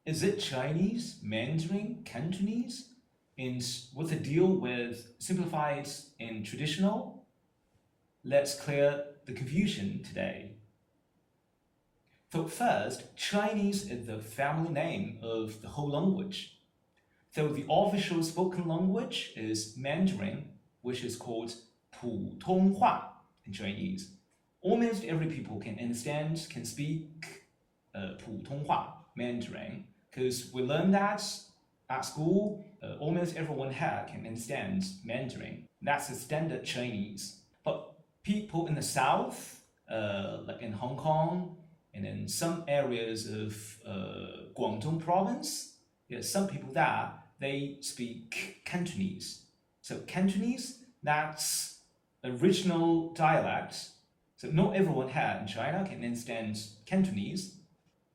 Is it Chinese, Mandarin, Cantonese? And what's the deal with simplified and traditional? Let's clear the confusion today. So first, Chinese is the family name of the whole language. So the official spoken language is Mandarin, which is called 普通话 in Chinese. Almost every people can understand, can speak 普通话, Mandarin, because we learned that at school. Almost everyone here can understand Mandarin. That's the standard Chinese. But people in the south, like in Hong Kong, and in some areas of Guangdong province, some people there, they speak Cantonese. So Cantonese, that's original dialect. So not everyone here in China can understand Cantonese.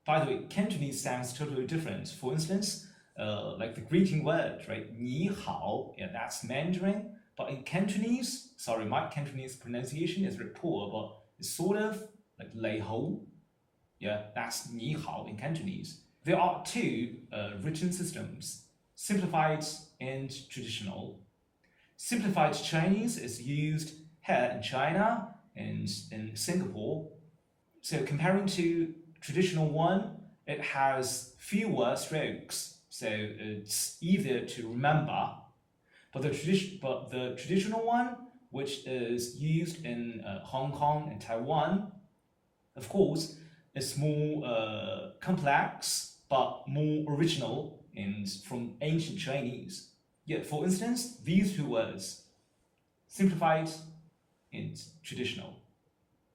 By the way, Cantonese sounds totally different. For instance, like the greeting word, right? 你好, that's Mandarin. But in Cantonese, sorry, my Cantonese pronunciation is very poor, but it's sort of like 你好. That's 你好 in Cantonese. There are two written systems, simplified and traditional. Simplified Chinese is used here in China and in Singapore. So comparing to traditional one, it has fewer strokes, so it's easier to remember. But the traditional one, which is used in Hong Kong and Taiwan, of course, is more complex but more original and from ancient Chinese. For instance, these two words, simplified and traditional.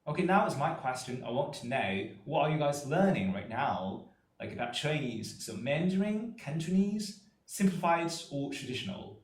Okay, now is my question. I want to know, what are you guys learning right now, like about Chinese? So Mandarin, Cantonese, simplified or traditional?